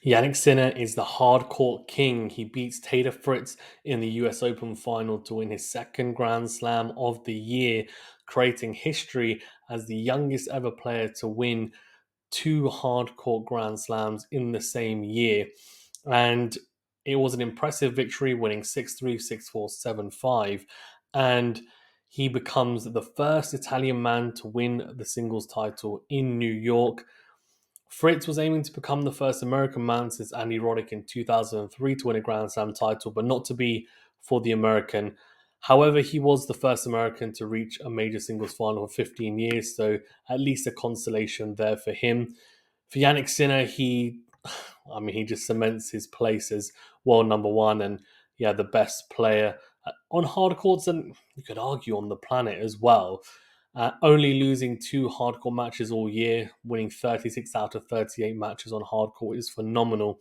Jannik Sinner is the hardcourt king. He beats Taylor Fritz in the US Open final to win his second Grand Slam of the year, creating history as the youngest ever player to win two hardcourt Grand Slams in the same year. And it was an impressive victory, winning 6-3, 6-4, 7-5. And he becomes the first Italian man to win the singles title in New York. Fritz was aiming to become the first American man since Andy Roddick in 2003 to win a Grand Slam title, but not to be for the American. However, he was the first American to reach a major singles final for 15 years, so at least a consolation there for him. For Jannik Sinner, he just cements his place as world number one and the best player on hard courts, and you could argue on the planet as well. Only losing two hardcore matches all year, winning 36 out of 38 matches on hardcore is phenomenal.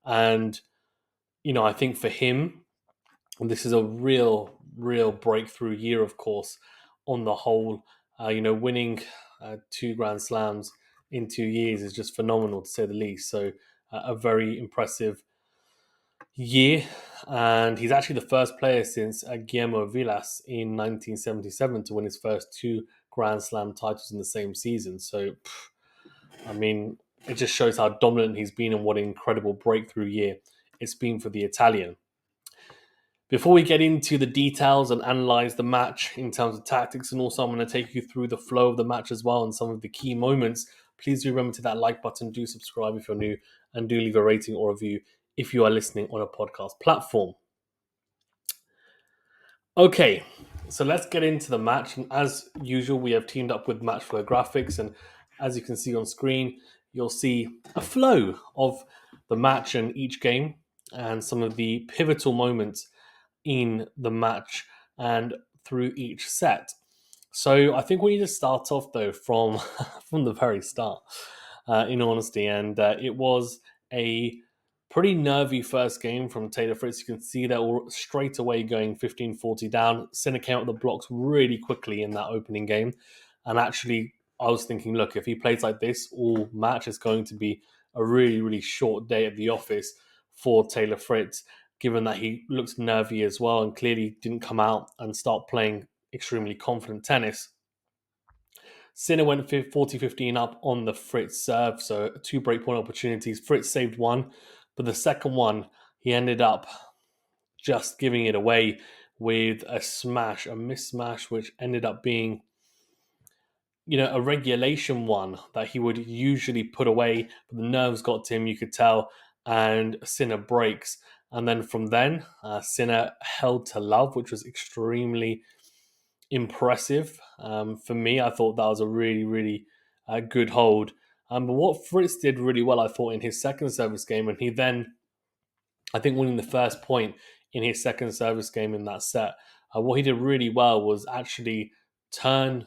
And, I think for him, this is a real breakthrough year, of course, on the whole. Winning two Grand Slams in 2 years is just phenomenal, to say the least. So, a very impressive year. And he's actually the first player since Guillermo Vilas in 1977 to win his first two Grand Slam titles in the same season. So, I mean, it just shows how dominant he's been and what an incredible breakthrough year it's been for the Italian. Before we get into the details and analyze the match in terms of tactics, and also I'm going to take you through the flow of the match as well and some of the key moments, please do remember to that like button, do subscribe if you're new, and do leave a rating or review if you are listening on a podcast platform. Okay, so let's get into the match. And as usual, we have teamed up with Matchflow Graphics, and as you can see on screen, you'll see a flow of the match and each game and some of the pivotal moments in the match and through each set. So I think we need to start off though from from the very start, in honesty, and it was a pretty nervy first game from Taylor Fritz. You can see that all straight away going 15-40 down. Sinner came out the blocks really quickly in that opening game, and actually I was thinking, look, if he plays like this all match, it's going to be a really short day at the office for Taylor Fritz, given that he looks nervy as well and clearly didn't come out and start playing extremely confident tennis. Sinner went 40-15 up on the Fritz serve, so two breakpoint opportunities. Fritz saved one, but the second one, he ended up just giving it away with a miss smash, which ended up being, a regulation one that he would usually put away, but the nerves got to him, you could tell, and Sinner breaks. And then from then, Sinner held to love, which was extremely impressive. For me, I thought that was a really good hold. But what Fritz did really well, I thought, in his second service game, and he then, I think, winning the first point in his second service game in that set, what he did really well was actually turn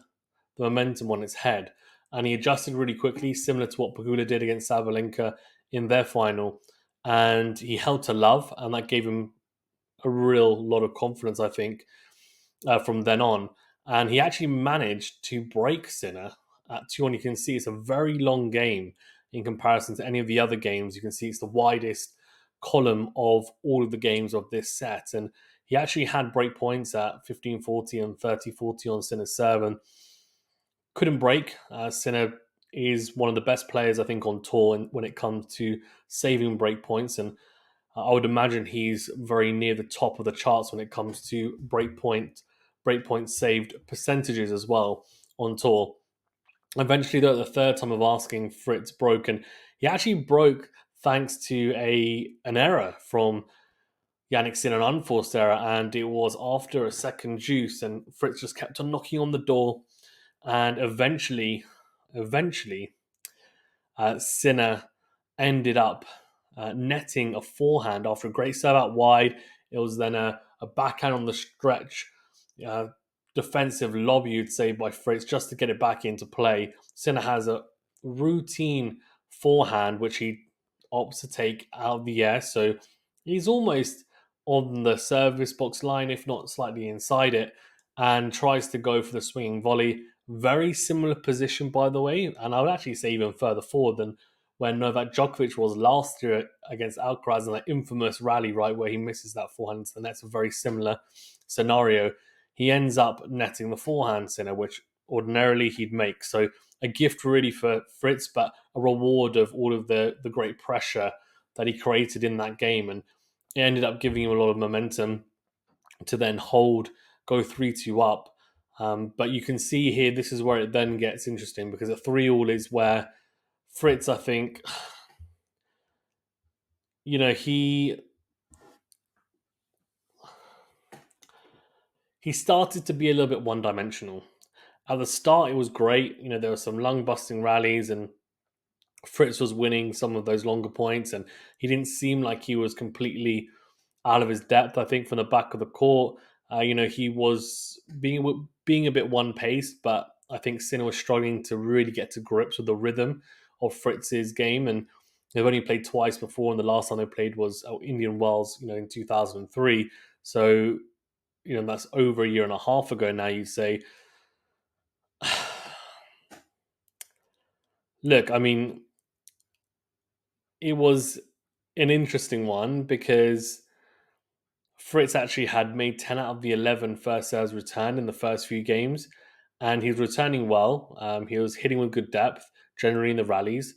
the momentum on its head. And he adjusted really quickly, similar to what Pegula did against Sabalenka in their final. And he held to love, and that gave him a real lot of confidence, I think, from then on. And he actually managed to break Sinner at 2-1. You can see it's a very long game in comparison to any of the other games. You can see it's the widest column of all of the games of this set. And he actually had break points at 15-40 and 30-40 on Sinner's serve and couldn't break. Sinner is one of the best players, I think, on tour when it comes to saving break points. And I would imagine he's very near the top of the charts when it comes to breakpoint saved percentages as well on tour. Eventually, though, the third time of asking, Fritz broke, and he actually broke thanks to an error from Jannik Sinner, an unforced error, and it was after a second juice, and Fritz just kept on knocking on the door, and eventually, Sinner ended up netting a forehand after a great serve out wide. It was then a backhand on the stretch, defensive lob, you'd say, by Fritz just to get it back into play. Sinner has a routine forehand, which he opts to take out of the air. So he's almost on the service box line, if not slightly inside it, and tries to go for the swinging volley. Very similar position, by the way, and I would actually say even further forward than where Novak Djokovic was last year against Alcaraz in that infamous rally, right, where he misses that forehand. And that's a very similar scenario. He ends up netting the forehand Sinner, which ordinarily he'd make. So a gift really for Fritz, but a reward of all of the great pressure that he created in that game. And it ended up giving him a lot of momentum to then go 3-2 up. But you can see here, this is where it then gets interesting, because at 3-all is where Fritz, I think, he started to be a little bit one-dimensional. At the start, it was great. There were some lung-busting rallies, and Fritz was winning some of those longer points, and he didn't seem like he was completely out of his depth. I think from the back of the court, he was being a bit one-paced, but I think Sinner was struggling to really get to grips with the rhythm of Fritz's game, and they've only played twice before, and the last time they played was Indian Wells, in 2003. So, that's over a year and a half ago now, you'd say. Look, I mean, it was an interesting one because Fritz actually had made 10 out of the 11 first serves returned in the first few games, and he was returning well. He was hitting with good depth, generally in the rallies.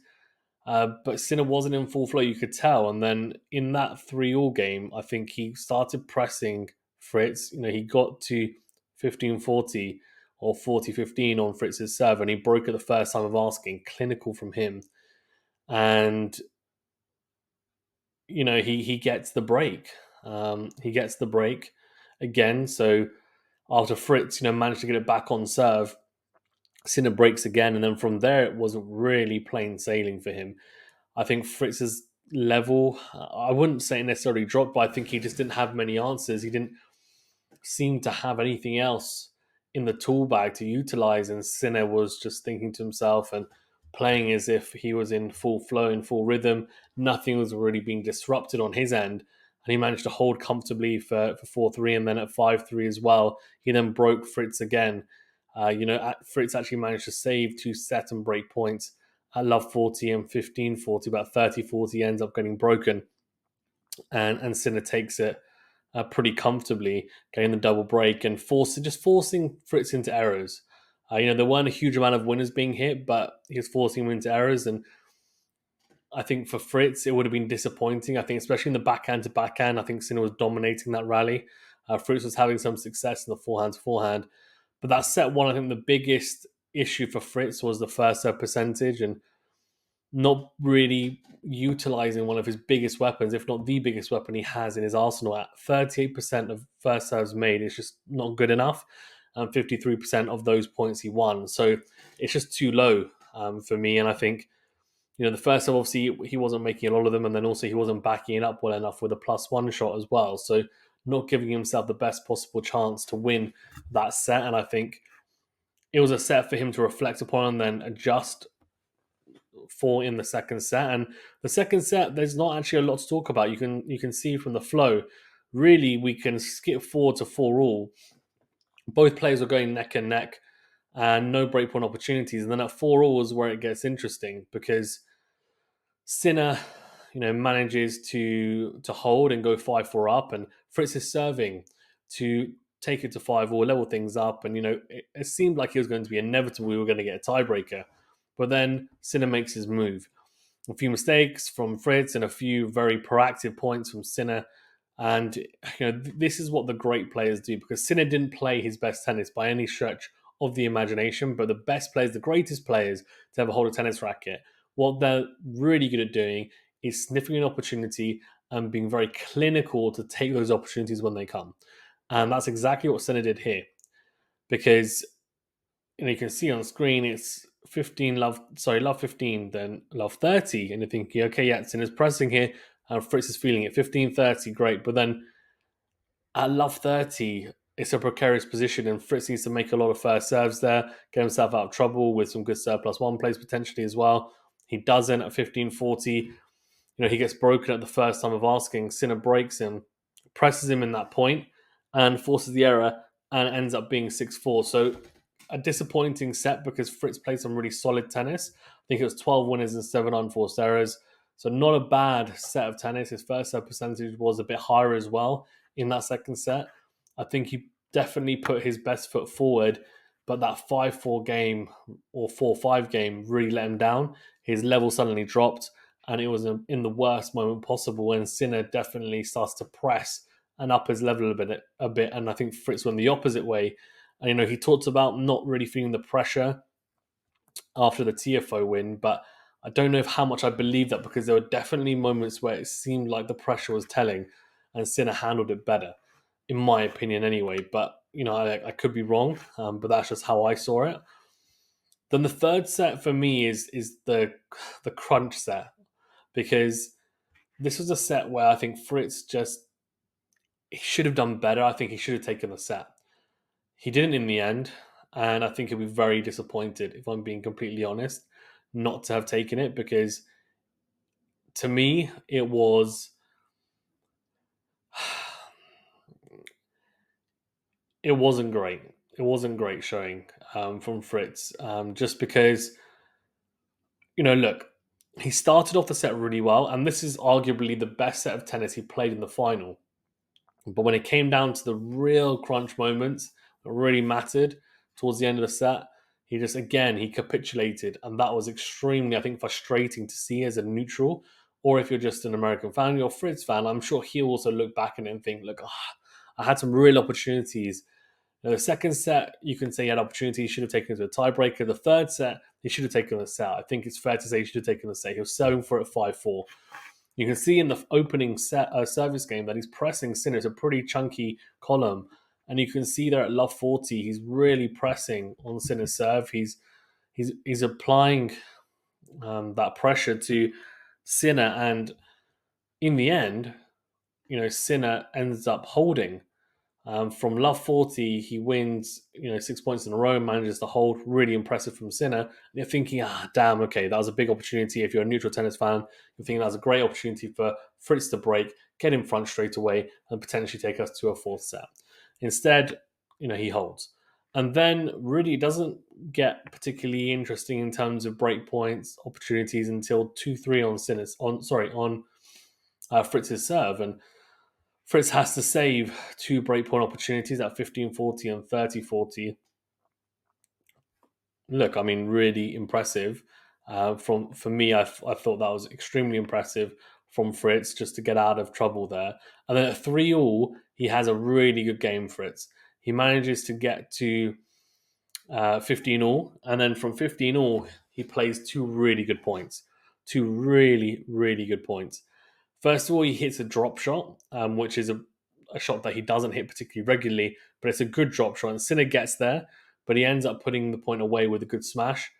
But Sinner wasn't in full flow, you could tell. And then in that 3-all game, I think he started pressing Fritz. He got to 15-40 or 40-15 on Fritz's serve, and he broke it the first time of asking. Clinical from him. And, he gets the break. He gets the break again. So after Fritz, managed to get it back on serve, Sinner breaks again. And then from there, it was really plain sailing for him. I think Fritz's level, I wouldn't say necessarily dropped, but I think he just didn't have many answers. He didn't seem to have anything else in the tool bag to utilize, and Sinner was just thinking to himself and playing as if he was in full flow, in full rhythm. Nothing was really being disrupted on his end, and he managed to hold comfortably for 4-3, and then at 5-3 as well. He then broke Fritz again. Fritz actually managed to save 2 set and break points at love 40 and 15-40, about 30-40 ends up getting broken, and Sinner takes it pretty comfortably, getting the double break and forcing Fritz into errors. There weren't a huge amount of winners being hit, but he was forcing him into errors, and I think for Fritz, it would have been disappointing. I think, especially in the backhand to backhand, I think Sinner was dominating that rally. Fritz was having some success in the forehand to forehand. But that set one, I think the biggest issue for Fritz was the first serve percentage and not really utilizing one of his biggest weapons, if not the biggest weapon he has in his arsenal. At 38% of first serves made, it's just not good enough. 53% of those points he won. So it's just too low for me. And I think, the first serve, obviously, he wasn't making a lot of them. And then also he wasn't backing it up well enough with a +1 shot as well. So not giving himself the best possible chance to win that set. And I think it was a set for him to reflect upon and then adjust for in the second set. And the second set, there's not actually a lot to talk about. You can see from the flow. Really, we can skip forward to 4-all. Both players were going neck and neck, and no breakpoint opportunities. And then at 4-all is where it gets interesting because Sinner, manages to hold and go 5-4 up, and Fritz is serving to take it to 5-all, level things up, and it seemed like it was going to be inevitable we were going to get a tiebreaker. But then Sinner makes his move. A few mistakes from Fritz and a few very proactive points from Sinner. And this is what the great players do, because Sinner didn't play his best tennis by any stretch of the imagination, but the best players, the greatest players to ever hold a tennis racket, what they're really good at doing is sniffing an opportunity and being very clinical to take those opportunities when they come. And that's exactly what Sinner did here, because you can see on screen it's love 15, then love 30, and you're thinking, okay, yeah, Sinner's pressing here, and Fritz is feeling it. 15-30, great, but then at love 30, it's a precarious position, and Fritz needs to make a lot of first serves there, get himself out of trouble with some good serve +1 plays potentially as well. He doesn't at 15-40. He gets broken at the first time of asking. Sinner breaks him, presses him in that point, and forces the error, and ends up being 6-4. So a disappointing set because Fritz played some really solid tennis. I think it was 12 winners and 7 unforced errors. So not a bad set of tennis. His first set percentage was a bit higher as well in that second set. I think he definitely put his best foot forward, but that 5-4 game or 4-5 game really let him down. His level suddenly dropped, and it was in the worst moment possible when Sinner definitely starts to press and up his level a bit. And I think Fritz went the opposite way. And he talked about not really feeling the pressure after the TFO win, but I don't know how much I believe that because there were definitely moments where it seemed like the pressure was telling, and Sinner handled it better, in my opinion, anyway. But I could be wrong, but that's just how I saw it. Then the third set for me is the crunch set, because this was a set where I think Fritz just he should have done better. I think he should have taken the set. He didn't in the end, and I think he'll be very disappointed, if I'm being completely honest, not to have taken it, because to me it wasn't great. It wasn't great showing from Fritz, just because look, he started off the set really well, and this is arguably the best set of tennis he played in the final. But when it came down to the real crunch moments that really mattered towards the end of the set, he capitulated, and that was extremely, I think, frustrating to see as a neutral. Or if you're just an American fan, you're a Fritz fan, I'm sure he'll also look back at it and think, look, I had some real opportunities. The second set, you can say he had opportunity. He should have taken it to a tiebreaker. The third set, he should have taken the set. I think it's fair to say he should have taken the set. He was serving for it 5-4. You can see in the opening service game that he's pressing Sinner. It's a pretty chunky column. And you can see there at love 40, he's really pressing on Sinner's serve. He's applying that pressure to Sinner. And in the end, Sinner ends up holding. From love 40, he wins, 6 points in a row, manages to hold. Really impressive from Sinner. And you're thinking, damn, okay, that was a big opportunity. If you're a neutral tennis fan, you're thinking that was a great opportunity for Fritz to break, get in front straight away, and potentially take us to a fourth set. Instead, he holds. And then really it doesn't get particularly interesting in terms of break points, opportunities until 2-3 on Fritz's serve. And Fritz has to save 2 breakpoint opportunities at 15-40 and 30-40. Look, I mean, really impressive. For me, I thought that was extremely impressive from Fritz just to get out of trouble there. And then at 3-all, he has a really good game, Fritz. He manages to get to 15-all, and then from 15-all, he plays 2 really good points. 2 really, really good points. First of all, he hits a drop shot, which is a shot that he doesn't hit particularly regularly, but it's a good drop shot. And Sinner gets there, but he ends up putting the point away with a good smash.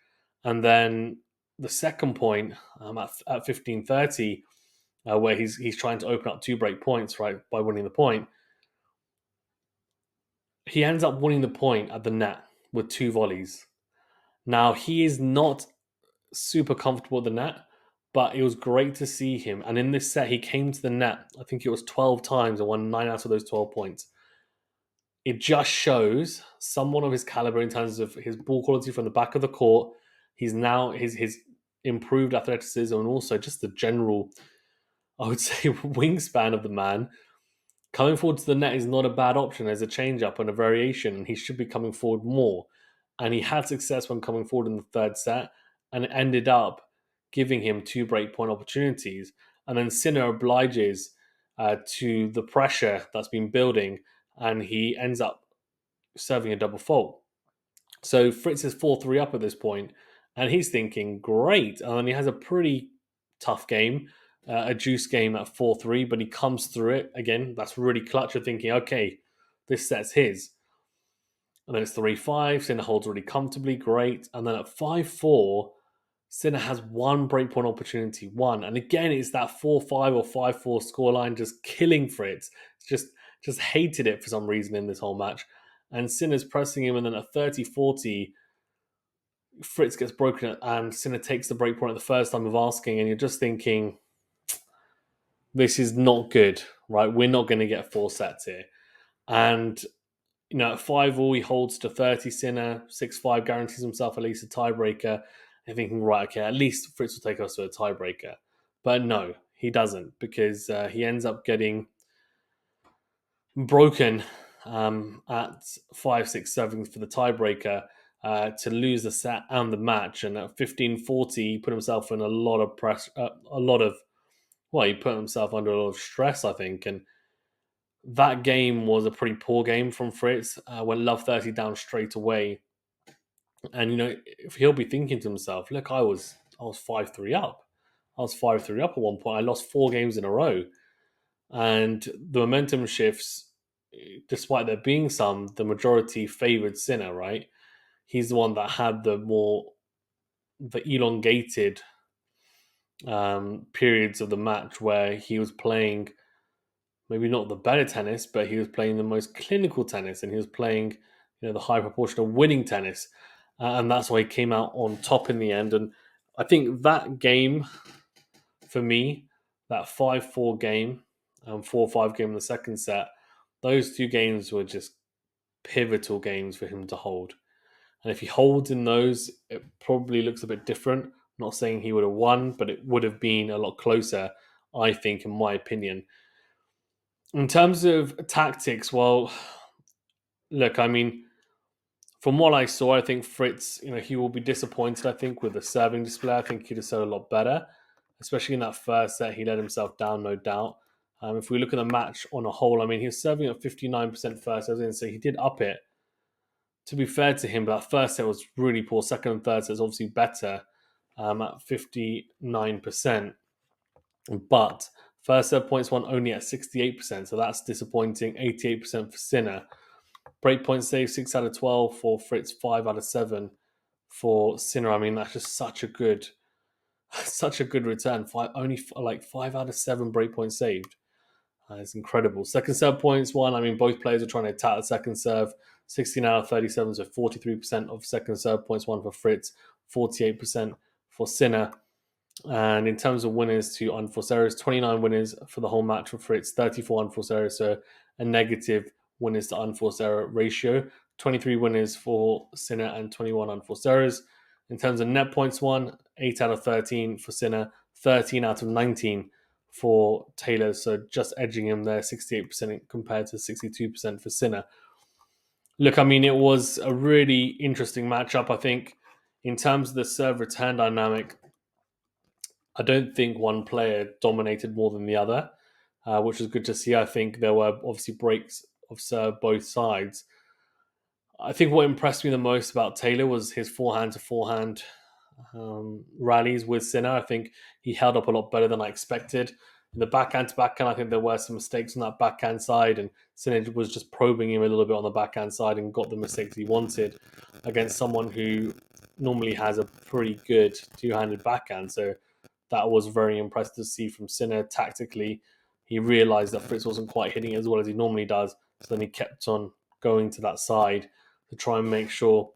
And then the second point at 15-30, where he's trying to open up 2 break points, right, by winning the point, he ends up winning the point at the net with 2 volleys. Now, he is not super comfortable at the net, but it was great to see him. And in this set, he came to the net, I think it was 12 times and won 9 out of those 12 points. It just shows someone of his caliber in terms of his ball quality from the back of the court. He's now his improved athleticism and also just the general, I would say, wingspan of the man. Coming forward to the net is not a bad option as a change-up and a variation, and he should be coming forward more. And he had success when coming forward in the third set, and it ended up giving him 2 breakpoint opportunities. And then Sinner obliges to the pressure that's been building, and he ends up serving a double fault. So Fritz is 4-3 up at this point, and he's thinking, great. And he has a pretty tough game, a juice game at 4-3, but he comes through it. Again, that's really clutch. You're thinking, okay, this set's his. And then it's 3-5. Sinner holds really comfortably, great. And then at 5-4, Sinner has 1 breakpoint opportunity, 1. And again, it's that 4-5 or 5-4 scoreline just killing Fritz. Just hated it for some reason in this whole match. And Sinner's pressing him, and then at 30-40, Fritz gets broken and Sinner takes the breakpoint at the first time of asking, and you're just thinking, this is not good, right? We're not going to get 4 sets here. And At 5-all, he holds to 30. Sinner 6-5 guarantees himself at least a tiebreaker. And thinking, right, okay, at least Fritz will take us to a tiebreaker. But no, he doesn't, because he ends up getting broken at 5-6-7 for the tiebreaker to lose the set and the match. And at 15-40, he put himself in a lot of press, he put himself under a lot of stress, I think. And that game was a pretty poor game from Fritz. Went love 30 down straight away. And, if he'll be thinking to himself, look, I was 5-3 up. I was 5-3 up at one point. I lost 4 games in a row. And the momentum shifts, despite there being some, the majority favored Sinner, right? He's the one that had the elongated periods of the match where he was playing maybe not the better tennis, but he was playing the most clinical tennis, and he was playing, the high proportion of winning tennis, and that's why he came out on top in the end. And I think that game, for me, that 5-4 game and 4-5 game in the second set, those 2 games were just pivotal games for him to hold. And if he holds in those, it probably looks a bit different. I'm not saying he would have won, but it would have been a lot closer, I think, in my opinion. In terms of tactics, well, look, I mean, from what I saw, I think Fritz, he will be disappointed, I think, with the serving display. I think he could have served a lot better, especially in that first set. He let himself down, no doubt. If we look at the match on a whole, I mean, he was serving at 59% first. I was going to say he did up it, to be fair to him, but that first set was really poor. Second and third set is obviously better at 59%. But first set points won only at 68%, so that's disappointing. 88% for Sinner. Breakpoint save 6 out of 12 for Fritz, 5 out of 7 for Sinner. I mean, that's just such a good return. Only like 5 out of 7 breakpoints saved. It's incredible. Second serve points won. I mean, both players are trying to attack the second serve. 16 out of 37, so 43% of second serve points won for Fritz, 48% for Sinner. And in terms of winners to unforced errors, 29 winners for the whole match for Fritz, 34 unforced errors, so a negative winners to unforced error ratio. 23 winners for Sinner and 21 unforced errors. In terms of net points won, 8 out of 13 for Sinner, 13 out of 19 for Taylor, so just edging him there, 68% compared to 62% for Sinner. Look, I mean, it was a really interesting matchup. I think in terms of the serve return dynamic, I don't think one player dominated more than the other, which was good to see. I think there were obviously breaks of serve both sides. I think what impressed me the most about Taylor was his forehand to forehand rallies with Sinner. I think he held up a lot better than I expected. In the backhand to backhand, I think there were some mistakes on that backhand side, and Sinner was just probing him a little bit on the backhand side and got the mistakes he wanted against someone who normally has a pretty good two-handed backhand. So that was very impressive to see from Sinner tactically. He realised that Fritz wasn't quite hitting it as well as he normally does, so then he kept on going to that side to try and make sure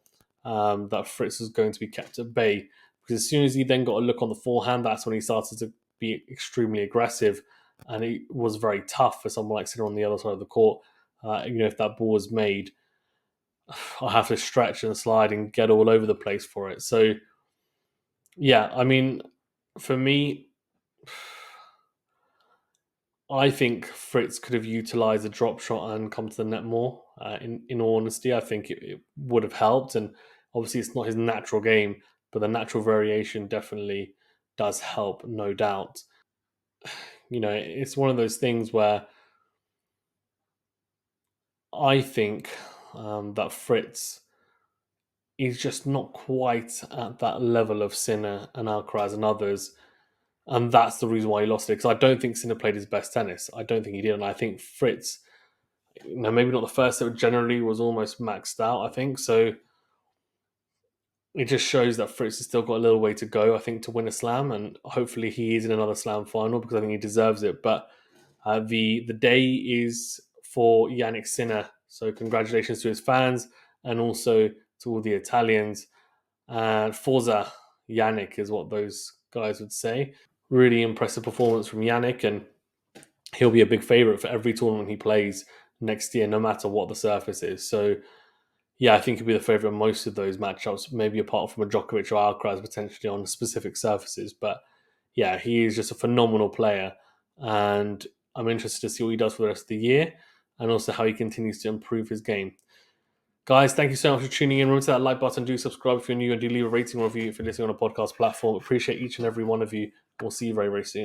that Fritz was going to be kept at bay. Because as soon as he then got a look on the forehand, that's when he started to be extremely aggressive, and it was very tough for someone like Sinner on the other side of the court. If that ball was made, I have to stretch and slide and get all over the place for it. So, yeah, I mean, for me, I think Fritz could have utilised the drop shot and come to the net more. In all honesty, I think it would have helped. And obviously, it's not his natural game, but the natural variation definitely does help, no doubt. It's one of those things where I think that Fritz is just not quite at that level of Sinner and Alcaraz and others. And that's the reason why he lost it. Because I don't think Sinner played his best tennis. I don't think he did. And I think Fritz, maybe not the first set, but generally was almost maxed out, I think. So it just shows that Fritz has still got a little way to go, I think, to win a slam. And hopefully he is in another slam final because I think he deserves it. But the day is for Jannik Sinner. So congratulations to his fans and also to all the Italians. Forza Yannick is what those guys would say. Really impressive performance from Yannick, and he'll be a big favourite for every tournament he plays next year, no matter what the surface is. So, yeah, I think he'll be the favourite in most of those matchups, maybe apart from a Djokovic or Alcaraz potentially on specific surfaces. But yeah, he is just a phenomenal player. And I'm interested to see what he does for the rest of the year and also how he continues to improve his game. Guys, thank you so much for tuning in. Remember to that like button. Do subscribe if you're new and do leave a rating review if you're listening on a podcast platform. Appreciate each and every one of you. We'll see you very, very soon.